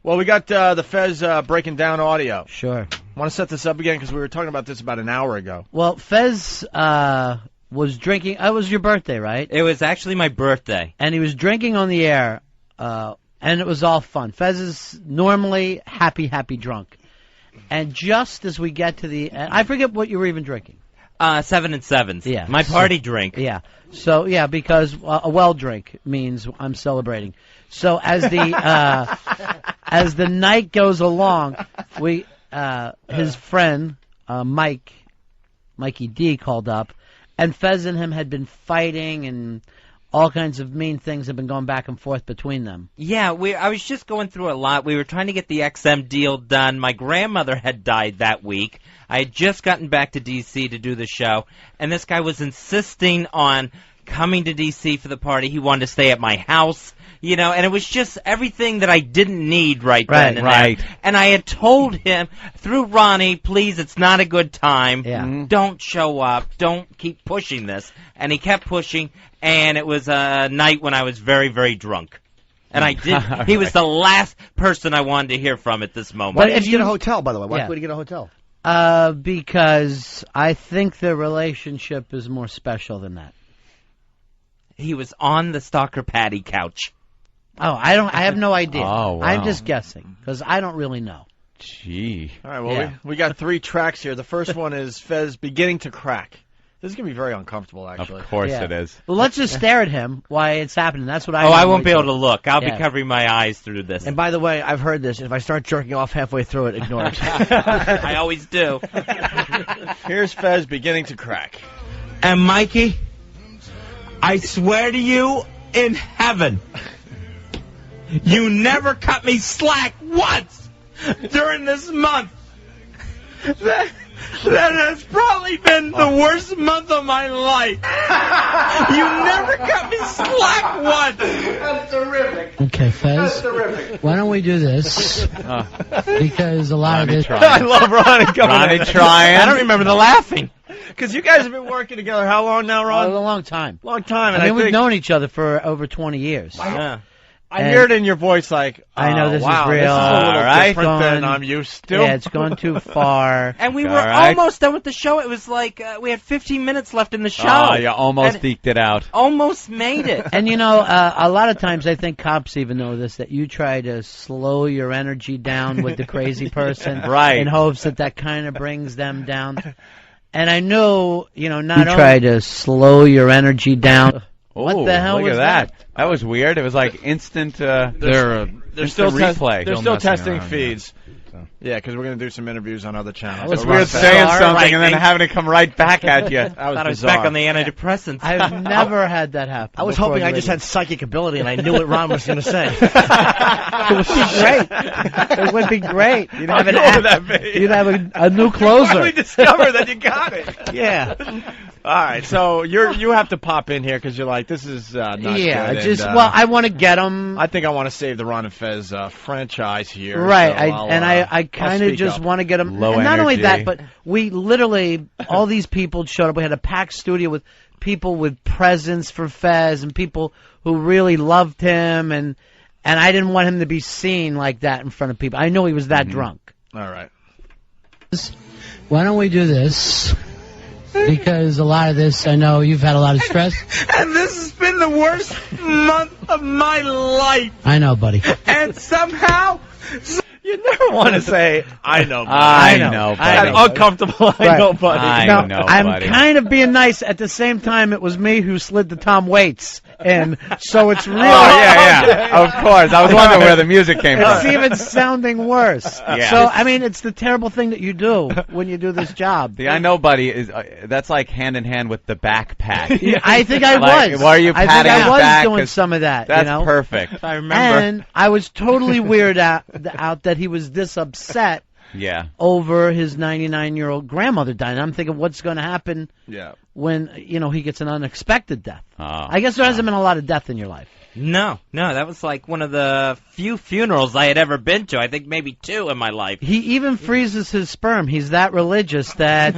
Well, we got the Fez breaking down audio. Sure. Want to set this up again because we were talking about this about an hour ago. Well, Fez was drinking. It was your birthday, right? It was actually my birthday. And he was drinking on the air, and it was all fun. Fez is normally happy drunk. And just as we get to the end, I forget what you were even drinking. 7 and 7s. Yeah. My party drink. Yeah. So, yeah, because a well drink means I'm celebrating. So as the as the night goes along, his friend Mikey D called up, and Fez and him had been fighting, and all kinds of mean things have been going back and forth between them. Yeah, I was just going through a lot. We were trying to get the XM deal done. My grandmother had died that week. I had just gotten back to D.C. to do the show, and this guy was insisting on coming to D.C. for the party. He wanted to stay at my house, you know, and it was just everything that I didn't need right then and there. And I had told him, through Ronnie, please, it's not a good time. Yeah. Don't show up. Don't keep pushing this. And he kept pushing, and it was a night when I was very, very drunk. And I did. He was the last person I wanted to hear from at this moment. Why did you get a hotel, by the way? Why would you get a hotel? Because I think their relationship is more special than that. He was on the Stalker Patty couch. Oh, I have no idea. Oh, wow. I'm just guessing, because I don't really know. Gee. All right, well, we got 3 tracks here. The first one is Fez beginning to crack. This is going to be very uncomfortable, actually. Of course it is. Well, let's just stare at him while it's happening. That's what I I won't be able to look. I'll be covering my eyes through this. And by the way, I've heard this. If I start jerking off halfway through it, ignore it. I always do. Here's Fez beginning to crack. And Mikey, I swear to you in heaven, you never cut me slack once during this month. That has probably been the worst month of my life. You never cut me slack once. That's terrific. Okay, Fez. That's terrific. Why don't we do this? Because a lot of this... I love Ronnie coming in. trying. I don't remember the laughing. Because you guys have been working together how long now, Ron? A long time. Long time. And I mean, we've known each other for over 20 years. Yeah. I hear it in your voice like, I know this is wow, real. This is a little Right? different than I'm used to. Yeah, it's gone too far. And we were right. almost done with the show. It was like we had 15 minutes left in the show. Oh, you almost And eked it out. almost made it. And, you know, a lot of times I think cops even know this, that you try to slow your energy down with the crazy person. Right. In hopes that kind of brings them down. And I know, you know, not only... try to slow your energy down. What the hell look was at that? That was weird. It was like instant. They're still replay. They're still testing feeds. Yeah, because we're going to do some interviews on other channels. It's So weird Ron saying Fez- something and then having it come right back at you. That was I was bizarre. back on the antidepressants. I've never had that happen. I was before hoping the I just radio. had psychic ability and I knew what Ron was going to say. It would be great. It would be great. You'd have, How cool would that be? you'd have a new closer. Finally discover that you got it. Yeah. All right, so you have to pop in here because you're like, this is not Yeah, good. just and, well, I want to get them. I think I want to save the Ron and Fez franchise here. Right, so I I'll kind of speak just up. want to get them. Low And not only energy. that, but we literally, all these people showed up. We had a packed studio with people with presents for Fez and people who really loved him, and I didn't want him to be seen like that in front of people. I know he was that drunk. All right. Why don't we do this? Because a lot of this, I know you've had a lot of stress. And this has been the worst month of my life. I know, buddy. And somehow... You never want to say, I know, buddy. I know, That buddy. uncomfortable, I know, buddy. I No, know, I'm buddy. kind of being nice. At the same time, it was me who slid the Tom Waits, and so it's really... Oh, yeah. Of course. I was wondering where the music came It's from. even sounding worse. Yeah. So, I mean, it's the terrible thing that you do when you do this job. The I know, buddy, is that's like hand in hand with the backpack. Yeah, I think I Like, was. why are you I think patting I his was back? doing 'Cause some of that. That's you know? perfect. I remember. And I was totally weirded out that he was this upset Yeah. over his 99-year-old grandmother dying. I'm thinking, what's going to happen Yeah. when, you know, he gets an unexpected death? Oh. I guess there hasn't been a lot of death in your life. No, that was like one of the few funerals I had ever been to. I think maybe 2 in my life. He even freezes his sperm. He's that religious that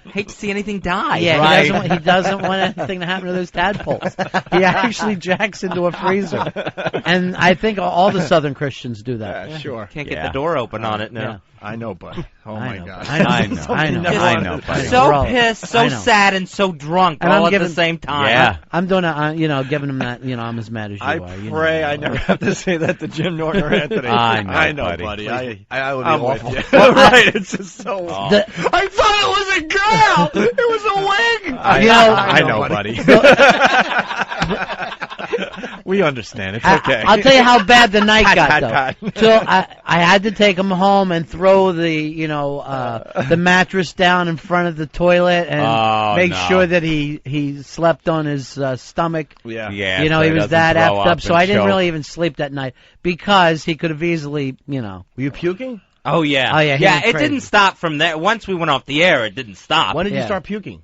Hate to see anything die. yeah, Right. he doesn't want anything to happen to those tadpoles. He actually jacks into a freezer. And I think all the Southern Christians do that. Yeah, sure. Can't get Yeah. the door open on it now. Yeah. I know, buddy. Oh, I my know, God. I know, I know. I know. I know, buddy. So Bro, pissed, so I know. sad, and so drunk And all I'm at the giving- same time. Yeah. I'm doing giving him that, I'm as mad as you I are. you pray know. I never have to say that to Jim Norton or Anthony. I know, buddy. buddy. I would be I'm with awful. you. Right, it's just so... The- I thought it was a girl! It was a wig! I know, buddy. We understand. It's okay. I'll tell you how bad the night got, Pat. though. So I had to take him home and throw the mattress down in front of the toilet and Oh, make no. sure that he slept on his stomach. Yeah. Yeah, He so was doesn't that throw effed up, so and I didn't choke. really even sleep that night because he could have easily, Were you puking? Oh, yeah. Oh, yeah, he went it crazy. didn't stop from there. Once we went off the air, it didn't stop. When did you Yeah. start puking?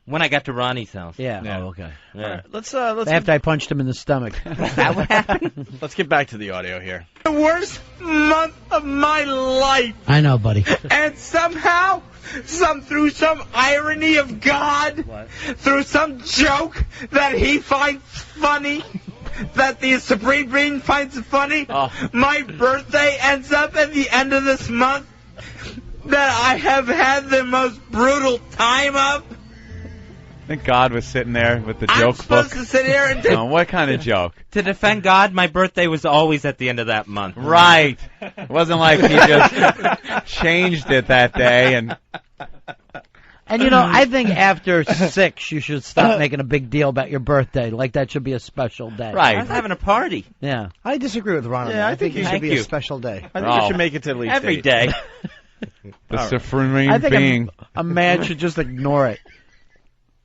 When I got to Ronnie's house. Yeah. Yeah. Oh, okay. Yeah. Let's After I punched him in the stomach. That what happened? let's get back to the audio here. The worst month of my life. I know, buddy. And somehow, through some irony of God, through some joke that he finds funny, that the Supreme Being finds funny, my birthday ends up at the end of this month that I have had the most brutal time of. I think God was sitting there with the I'm joke book. supposed to sit here and take Oh, what kind of joke? To defend God, my birthday was always at the end of that month. Right. It wasn't like he just changed it that day and And I think after 6, you should stop making a big deal about your birthday. Like that should be a special day. I right. was having a party Yeah. I disagree with Ron on Yeah, that. I I think think it should thank be you. a special day. I think Oh. you should make it to at least every 8. day. The Supreme I think Being. a man should just ignore it.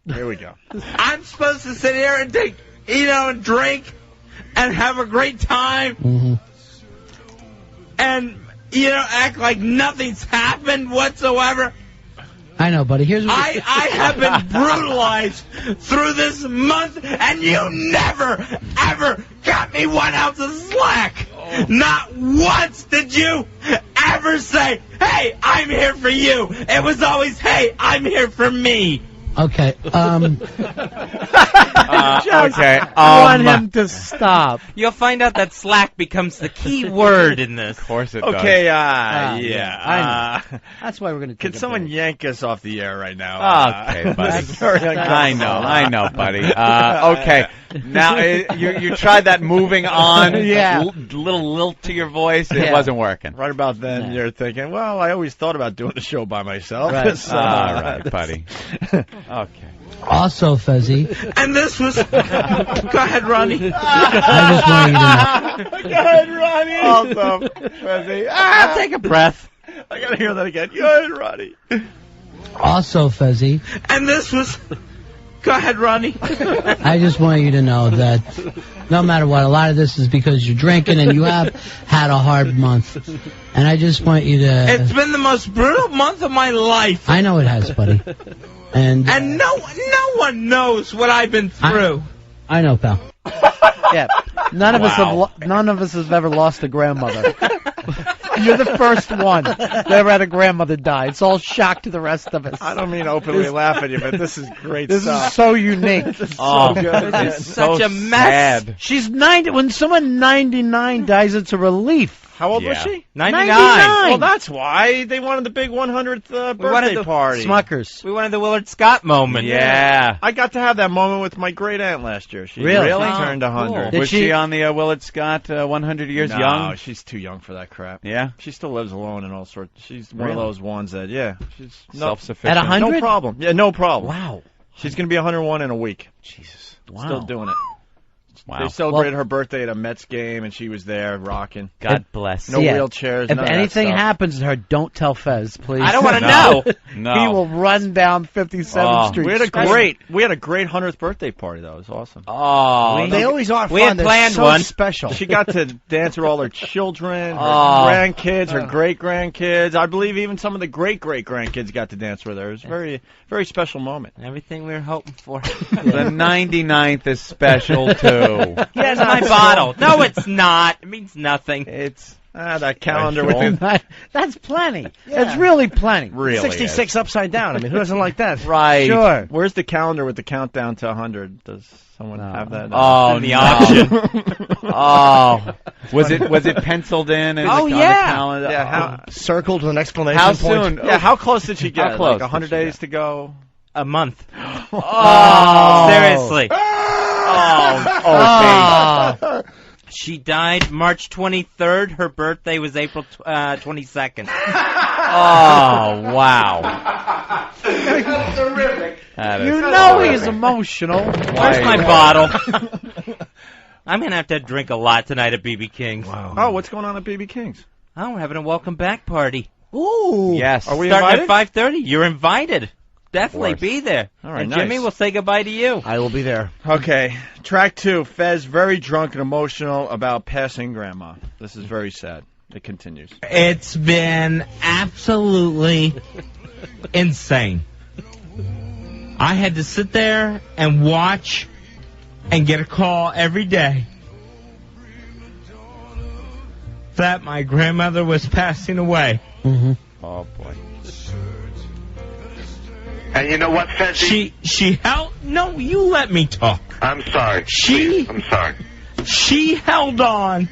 Here we go. I'm supposed to sit here and take, and drink and have a great time and, act like nothing's happened whatsoever. I know, buddy. Here's what I have been brutalized through this month, and you never, ever got me 1 ounce of slack. Not once did you ever say, hey, I'm here for you. It was always, hey, I'm here for me. Okay. Okay. want him to stop. You'll find out that slack becomes the key word in this. Of course it Okay, does. yeah. That's why we're going to Can someone yank us off the air right now? Okay, buddy. That's very I know, buddy. Okay. Now, you tried that moving on, Yeah. little lilt to your voice. It Yeah. wasn't working. Right about then, you're thinking, well, I always thought about doing the show by myself. Right. So, All right, buddy. Okay. Also, Fezzy, And this was... Go ahead, Ronnie. I just want you to know. Go ahead, Ronnie. Also, Fezzy. I'll take a breath. I gotta hear that again. Go ahead, Ronnie. Also, Fezzy, And this was... Go ahead, Ronnie. I just want you to know that no matter what, a lot of this is because you're drinking and you have had a hard month. And I just want you to... It's been the most brutal month of my life. I know it has, buddy. And No one knows what I've been through. I know, pal. Yeah. None of us have ever lost a grandmother. You're the first one that ever had a grandmother die. It's all shock to the rest of us. I don't mean to openly laugh at you, but this is great This stuff. is so unique. Oh, good. it's Such so a mess. sad. She's 90. When someone 99 dies, it's a relief. How old was Yeah. she? 99. Well, that's why they wanted the big 100th birthday wanted the party. Smuckers. We wanted the Willard Scott moment. Yeah. I got to have that moment with my great aunt last year. She Really? turned Oh, 100. Did Was she- she on the Willard Scott 100 Years no, Young? she's too young for that crap. Yeah. She still lives alone and all sorts. She's one of Really? those ones that, she's Self-sufficient. At 100? no problem. Yeah, no problem. Wow. She's going to be 101 in a week. Jesus. Wow. Still doing it. Wow. They celebrated her birthday at a Mets game, and she was there rocking. God bless. No Yeah. wheelchairs. If none of that anything stuff. happens to her, don't tell Fez, please. I don't want to No. know. No. He will run down 57th Oh. Street. We had a screaming. great 100th birthday party though. It was awesome. Oh. They always are we fun. had They're planned so one. special. She got to dance with all her children, her Oh. grandkids, her great grandkids. I believe even some of the great grandkids got to dance with her. It was a very, very special moment. Everything we were hoping for. The 99th is special, too. Here's my bottle. No, it's not. It means nothing. It's that calendar with the That's plenty. It's really plenty. Really 66 upside down. I mean, who doesn't like that? Right. Sure. Where's the calendar with the countdown to 100? Does someone have that? Oh, In the no. auction. Oh. Was it penciled in? And Oh, on yeah. The calendar? Yeah, how Circled with an exclamation How point. soon? yeah, how close did she get? How close Like 100 did she days get? to go? A month. Oh. Seriously. Oh. She died March 23rd. Her birthday was April 22nd. Oh, wow. That's terrific. That is You know he's emotional. Where's my bottle? I'm going to have to drink a lot tonight at BB King's. Oh, what's going on at BB King's? Oh, we're having a welcome back party. Ooh. Yes. Are we Starting invited? at 5:30. You're invited. Definitely course. be there. All right, and nice. Jimmy will say goodbye to you. I will be there. Okay, track 2. Fez very drunk and emotional about passing grandma. This is very sad. It continues. It's been absolutely insane. I had to sit there and watch and get a call every day that my grandmother was passing away. Oh, boy. And you know what, Fezzy? She held... No, you let me talk. I'm sorry. Please, I'm sorry. She held on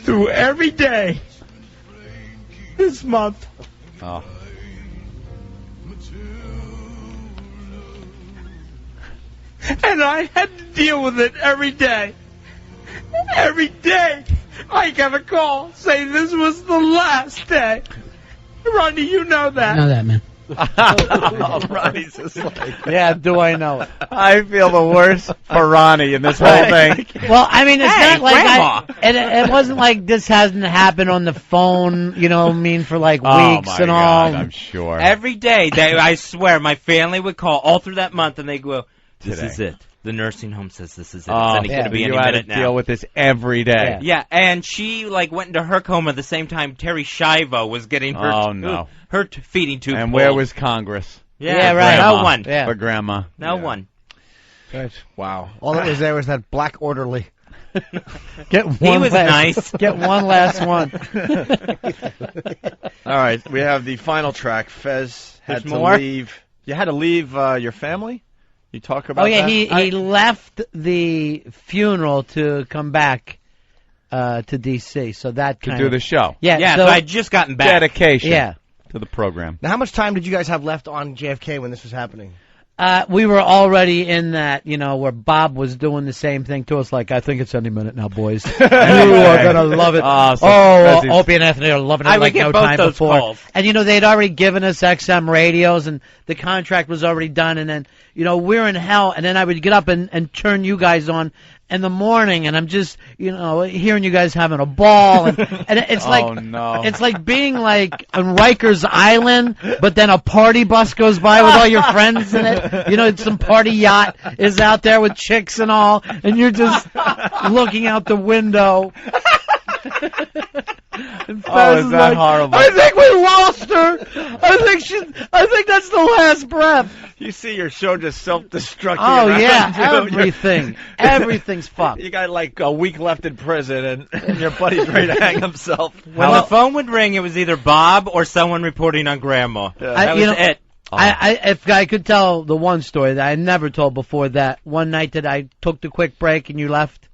through every day this month. Oh. And I had to deal with it every day. Every day, I got a call saying this was the last day. Ronnie, you know that. Know that, man. Ronnie's just like, Yeah, do I know it? I feel the worst for Ronnie in this whole thing. Well, I mean, it's Hey, not like Grandma. it wasn't like this hasn't happened on the phone, you know, for like Oh, weeks my and God, all. I'm sure. Every day, I swear, my family would call all through that month, and they go, "This Today. is it. The nursing home says this is it. Oh, It's going to be you any had minute to deal now." with this every day. Yeah, and she went into her coma the same time Terry Schiavo was getting her Oh, no. her feeding tube. And where pulled. was Congress? Yeah, right. No Grandma. one. Yeah. For Grandma. No Yeah. one. wow. All that was there was that black orderly. Get one He was last, nice. Get one last one. All right, we have the final track. Fez had There's to more? leave. You had to leave your family? You talk about Oh yeah, that? he left the funeral to come back to DC. So that To kind do of the show. yeah. Yeah, so, so I just gotten back. Dedication yeah. to the program. Now, how much time did you guys have left on JFK when this was happening? We were already in that, where Bob was doing the same thing to us, like, I think it's any minute now, boys. You are going to love it. So Fezzy's- Opie and Anthony are loving it I would like get no both time those before. calls. And, they'd already given us XM radios, and the contract was already done. And then, we're in hell. And then I would get up and turn you guys on in the morning, and I'm just, hearing you guys having a ball. And it's like, Oh, no. it's like being like on Rikers Island, but then a party bus goes by with all your friends in it. Some party yacht is out there with chicks and all, and you're just looking out the window. And Oh, Fez is that like, horrible? I think we lost her. I think that's the last breath. You see your show just self-destructing. Oh around yeah, you. everything. Everything's fucked. You got like a week left in prison, and your buddy's ready to hang himself. When the phone would ring, it was either Bob or someone reporting on Grandma. That was it. If I could tell the one story that I never told before, that one night that I took the quick break and you left,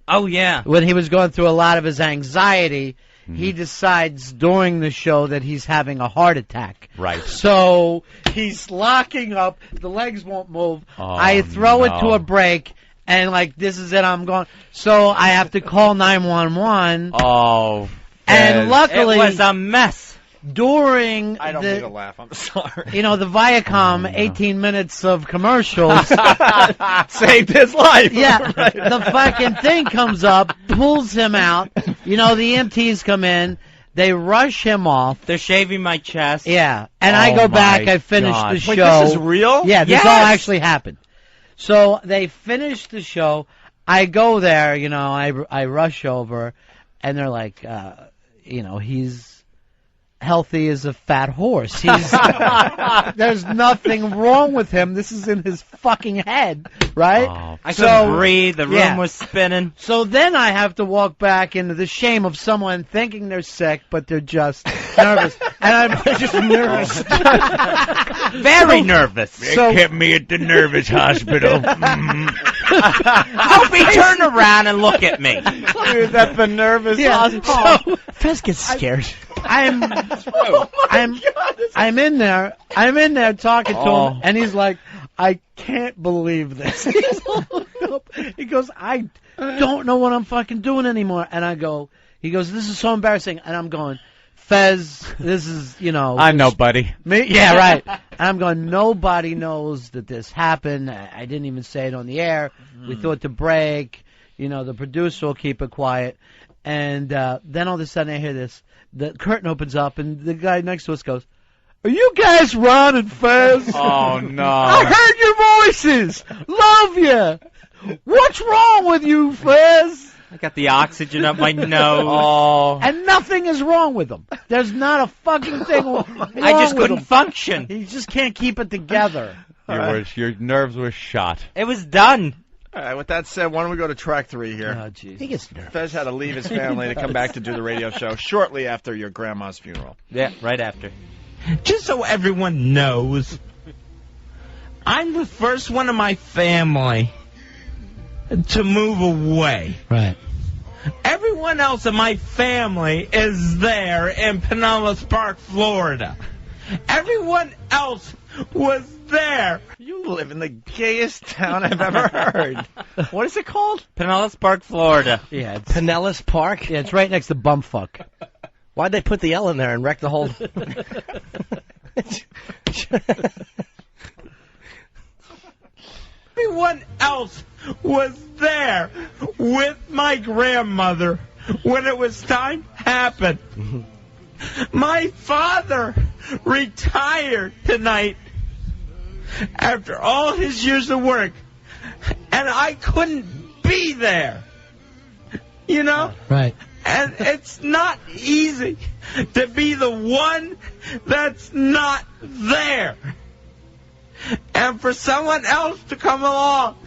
Oh, yeah. when he was going through a lot of his anxiety, he decides during the show that he's having a heart attack. Right. So he's locking up, the legs won't move. Oh, I throw it to no. a break, and this is it, I'm going. So I have to call 911, Oh. and Fez. luckily, It was a mess. during I don't mean to laugh. I'm sorry. the Viacom 18 minutes of commercials. Saved his life. Yeah, Right. the fucking thing comes up, pulls him out. The EMTs come in, they rush him off. They're shaving my chest. Yeah, and Oh I go my back, I finish God. the show. Wait, this is real? Yeah, this Yes! all actually happened. So they finish the show. I go there, I rush over, and they're like, he's. healthy as a fat horse. He's there's nothing wrong with him. This is in his fucking head, right? Oh, I couldn't breathe. The room yeah. was spinning. So then I have to walk back into the shame of someone thinking they're sick, but they're just nervous. And I'm just nervous. Very nervous. They kept me at the nervous hospital. Opie, turn around and look at me. Is that the nervous hospital? So Fez gets scared. I'm in there talking to him, and he's like, I can't believe this. He's all hooked up. He goes, I don't know what I'm fucking doing anymore. And he goes, this is so embarrassing. And I'm going, Fez, this is, I know, buddy. me, yeah, right. And I'm going, nobody knows that this happened. I didn't even say it on the air. We thought to break. The producer will keep it quiet. And then all of a sudden I hear this. The curtain opens up, and the guy next to us goes, are you guys Ron and Fez? Oh, no. I heard your voices. Love you. What's wrong with you, Fez? I got the oxygen up my nose. Oh. And nothing is wrong with him. There's not a fucking thing wrong I just with couldn't him. function. He just can't keep it together. Your nerves were shot. It was done. All right, with that said, why don't we go to track 3 here? Oh, jeez. He gets nervous. Fez had to leave his family to come back to do the radio show shortly after your grandma's funeral. Yeah, right after. Just so everyone knows, I'm the first one in my family to move away. Right. Everyone else in my family is there in Pinellas Park, Florida. Everyone else was there. You live in the gayest town I've ever heard. What is it called? Pinellas Park, Florida. Yeah, Pinellas Park? yeah, it's right next to Bumfuck. Why'd they put the L in there and wreck the whole... Everyone else was there with my grandmother when it was time to happen. My father retired tonight after all his years of work, and I couldn't be there. Right. And it's not easy to be the one that's not there. And for someone else to come along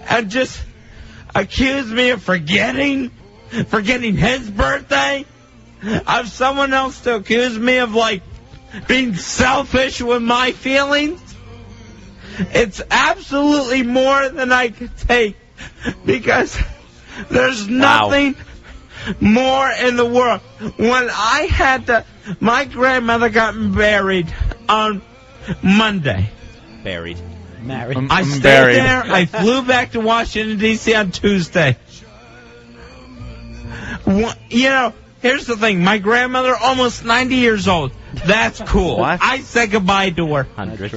and just accuse me of forgetting his birthday, of someone else to accuse me of, being selfish with my feelings, it's absolutely more than I could take, because there's nothing more in the world. When my grandmother got buried on Monday. Buried. Married. I stayed buried. there. I flew back to Washington, D.C. on Tuesday. Here's the thing. My grandmother, almost 90 years old. That's cool. What? I said goodbye to her. 100.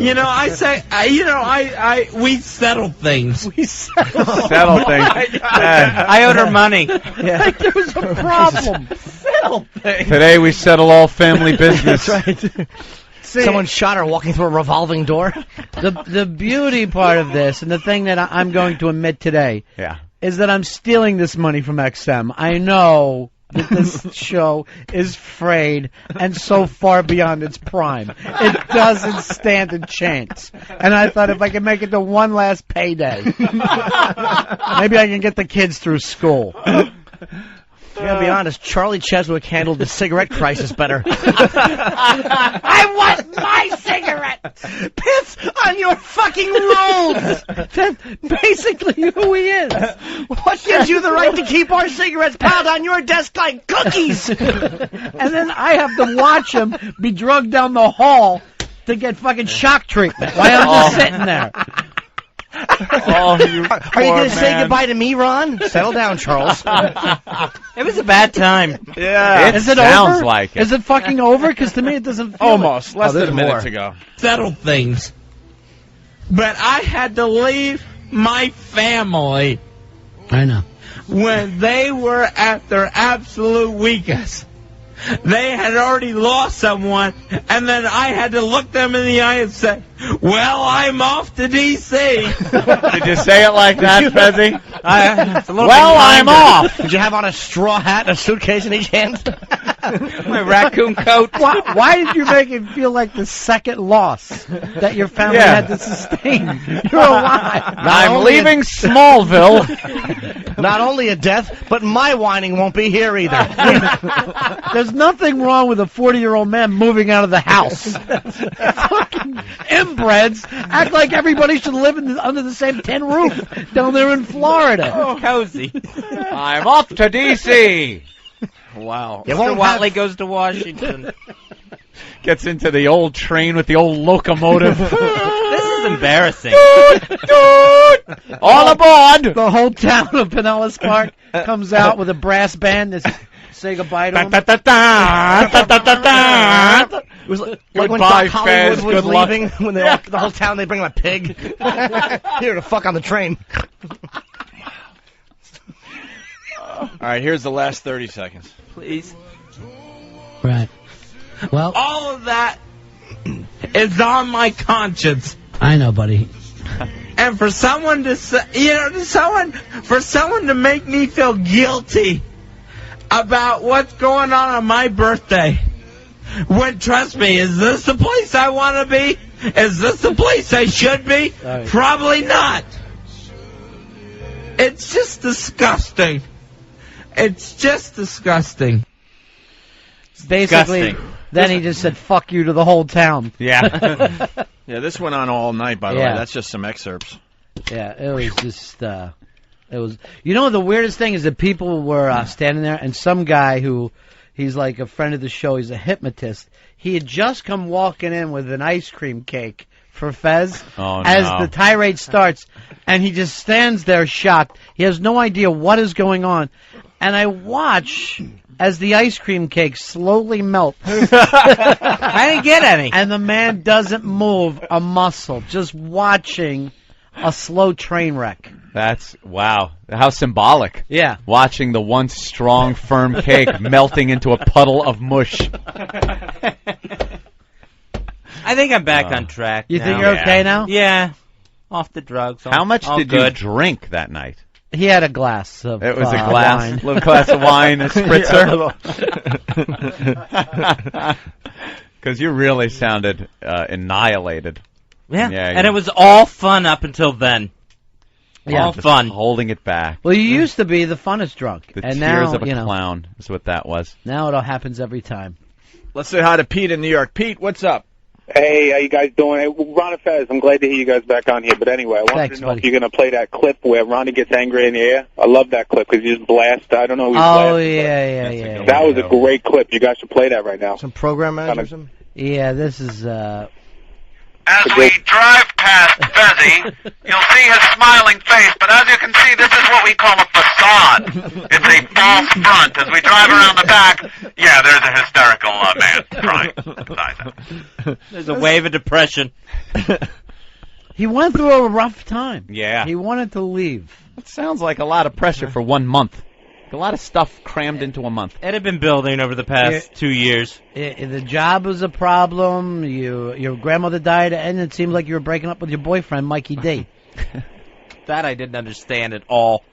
We settled things. Settle things. I owed her money. Like there was a problem. Today we settle all family business. That's right. See, Someone shot her walking through a revolving door. the beauty part of this, and the thing that I'm going to admit today, Yeah. is that I'm stealing this money from XM. I know that this show is frayed and so far beyond its prime. It doesn't stand a chance. And I thought if I could make it to one last payday, maybe I can get the kids through school. I gotta be honest, Charlie Cheswick handled the cigarette crisis better. I want my cigarette! Piss on your fucking rules! That's basically who he is. What gives you the right to keep our cigarettes piled on your desk like cookies? And then I have to watch him be drugged down the hall to get fucking shock treatment while I'm just sitting there. Oh, you Are you gonna say goodbye to me, Ron? Settle down, Charles. It was a bad time. Yeah. Is it sounds over? like it. Is it fucking over? Because to me it doesn't feel Almost. Less there's than a minute more. to go. Settled things. But I had to leave my family I know. when they were at their absolute weakest. they had already lost someone, and then I had to look them in the eye and say, well, I'm off to D.C. Did you say it like that, Fezzy? Well, I'm off. Did you have on a straw hat and a suitcase in each hand? My raccoon coat. Why did you make it feel like the second loss that your family had to sustain? You're alive. I'm leaving Smallville. Not only a death, but my whining won't be here either. There's nothing wrong with a 40-year-old man moving out of the house. Fucking inbreds act like everybody should live under the same tin roof down there in Florida. Cozy. I'm off to D.C. Wow. Mr. Whatley goes to Washington. Gets into the old train with the old locomotive. This is embarrassing. All aboard! The whole town of Pinellas Park comes out with a brass band to say goodbye to him. It was like when Goodbye, Doc Hollywood Fez. was Good luck. leaving, when the whole town, they bring him a pig. Here to fuck on the train. All right, here's the last 30 seconds. Please. Right. Well, All of that is on my conscience. I know, buddy. And for someone to say, for someone to make me feel guilty about what's going on my birthday, when, trust me, is this the place I want to be? Is this the place I should be? Right. Probably not. It's just disgusting. It's just disgusting. Basically, then he just said "fuck you" to the whole town. Yeah. Yeah, this went on all night, by the way. That's just some excerpts. Yeah, it was just, it was, you know, the weirdest thing is that people were standing there, and some guy who, he's like a friend of the show, he's a hypnotist, he had just come walking in with an ice cream cake for Fez as the tirade starts, and he just stands there shocked. He has no idea what is going on, and I watch as the ice cream cake slowly melts. I didn't get any. And the man doesn't move a muscle, just watching a slow train wreck. That's, wow. How symbolic. Yeah. Watching the once strong, firm cake melting into a puddle of mush. I think I'm back on track. You now. think you're okay now? Yeah. Off the drugs. How much all did good. you drink that night? He had a glass of It was a glass, wine. little glass of wine, a spritzer. Because you really sounded annihilated. Yeah. Yeah, And it was all fun up until then. Yeah. All Just fun. holding it back. Well, you used to be the funnest drunk, The and tears now of a clown is what that was. now it all happens every time. Let's say hi to Pete in New York. Pete, what's up? Hey, how you guys doing? Hey, Ron and Fez, I'm glad to hear you guys back on here. But anyway, I wanted Thanks, to know buddy. if you're going to play that clip where Ronnie gets angry in the air. I love that clip because you just blast. I don't know who he's Oh blasting, yeah. but that was a great clip. You guys should play that right now. Some program managers. Yeah, this is As we drive past Fezzy, you'll see his smiling face, but as you can see, this is what we call a facade. It's a false front. As we drive around the back, yeah, there's a hysterical man crying beside him. There's a wave of depression. he went through a rough time. Yeah. He wanted to leave. It sounds like a lot of pressure for 1 month. A lot of stuff crammed into a month. It had been building over the past 2 years. The job was a problem. Your grandmother died, and it seemed like you were breaking up with your boyfriend, Mikey D. That I didn't understand at all.